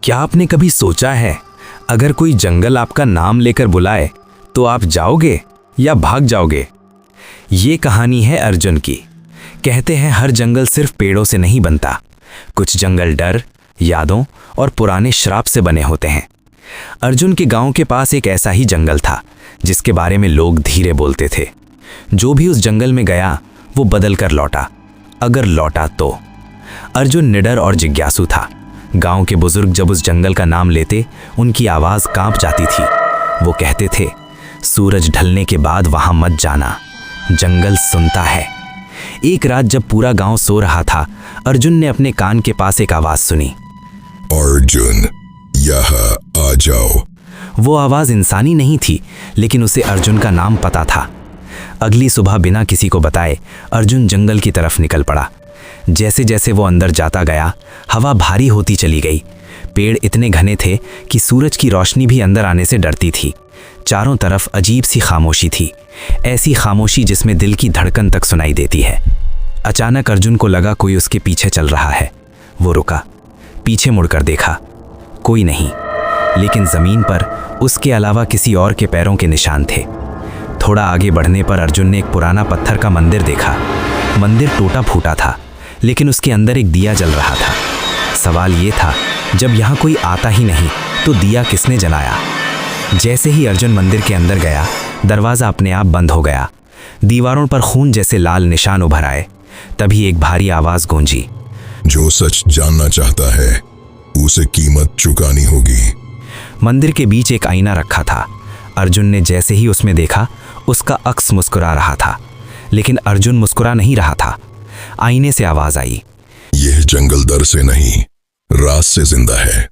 क्या आपने कभी सोचा है, अगर कोई जंगल आपका नाम लेकर बुलाए तो आप जाओगे या भाग जाओगे? ये कहानी है अर्जुन की। कहते हैं हर जंगल सिर्फ पेड़ों से नहीं बनता, कुछ जंगल डर, यादों और पुराने श्राप से बने होते हैं। अर्जुन के गांव के पास एक ऐसा ही जंगल था जिसके बारे में लोग धीरे बोलते थे। जो भी उस जंगल में गया वो बदल कर लौटा, अगर लौटा तो। अर्जुन निडर और जिज्ञासु था। गांव के बुजुर्ग जब उस जंगल का नाम लेते उनकी आवाज कांप जाती थी। वो कहते थे, सूरज ढलने के बाद वहां मत जाना, जंगल सुनता है। एक रात जब पूरा गांव सो रहा था, अर्जुन ने अपने कान के पास एक आवाज सुनी, अर्जुन यहाँ आ जाओ। वो आवाज इंसानी नहीं थी, लेकिन उसे अर्जुन का नाम पता था। अगली सुबह बिना किसी को बताए अर्जुन जंगल की तरफ निकल पड़ा। जैसे जैसे वो अंदर जाता गया, हवा भारी होती चली गई। पेड़ इतने घने थे कि सूरज की रोशनी भी अंदर आने से डरती थी। चारों तरफ अजीब सी खामोशी थी, ऐसी खामोशी जिसमें दिल की धड़कन तक सुनाई देती है। अचानक अर्जुन को लगा कोई उसके पीछे चल रहा है। वो रुका, पीछे मुड़कर देखा, कोई नहीं, लेकिन जमीन पर उसके अलावा किसी और के पैरों के निशान थे। थोड़ा आगे बढ़ने पर अर्जुन ने एक पुराना पत्थर का मंदिर देखा। मंदिर टूटा फूटा था, लेकिन उसके अंदर एक दिया जल रहा था। सवाल ये था, जब यहाँ कोई आता ही नहीं तो दिया किसने जलाया? जैसे ही अर्जुन मंदिर के अंदर गया, दरवाज़ा अपने आप बंद हो गया। दीवारों पर खून जैसे लाल निशान उभर आए। तभी एक भारी आवाज़ गूंजी, जो सच जानना चाहता है उसे कीमत चुकानी होगी। मंदिर के बीच एक आईना रखा था। अर्जुन ने जैसे ही उसमें देखा, उसका अक्स मुस्कुरा रहा था, लेकिन अर्जुन मुस्कुरा नहीं रहा था। आईने से आवाज आई, यह जंगल डर से नहीं, रात से जिंदा है।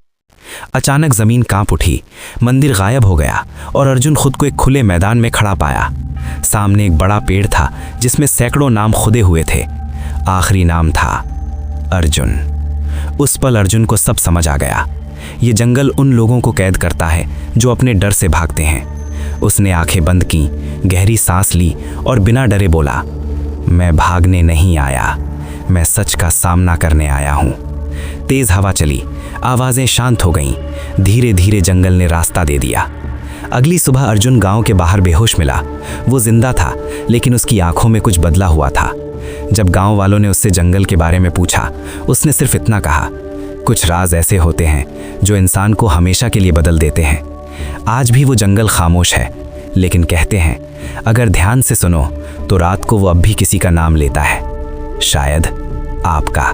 अचानक जमीन कांप उठी, मंदिर गायब हो गया और अर्जुन खुद को एक खुले मैदान में खड़ा पाया। सामने एक बड़ा पेड़ था जिसमें सैकड़ों नाम खुदे हुए थे। आखिरी नाम था अर्जुन। उस पल अर्जुन को सब समझ आ गया। ये जंगल उन लोगों को कैद करता है जो अपने डर से भागते हैं। उसने आंखें बंद की, गहरी सांस ली और बिना डरे बोला, मैं भागने नहीं आया, मैं सच का सामना करने आया हूँ। तेज हवा चली, आवाज़ें शांत हो गईं। धीरे धीरे जंगल ने रास्ता दे दिया। अगली सुबह अर्जुन गांव के बाहर बेहोश मिला। वो जिंदा था, लेकिन उसकी आंखों में कुछ बदला हुआ था। जब गांव वालों ने उससे जंगल के बारे में पूछा, उसने सिर्फ इतना कहा, कुछ राज ऐसे होते हैं जो इंसान को हमेशा के लिए बदल देते हैं। आज भी वो जंगल खामोश है, लेकिन कहते हैं अगर ध्यान से सुनो तो रात को वो अब भी किसी का नाम लेता है, शायद आपका।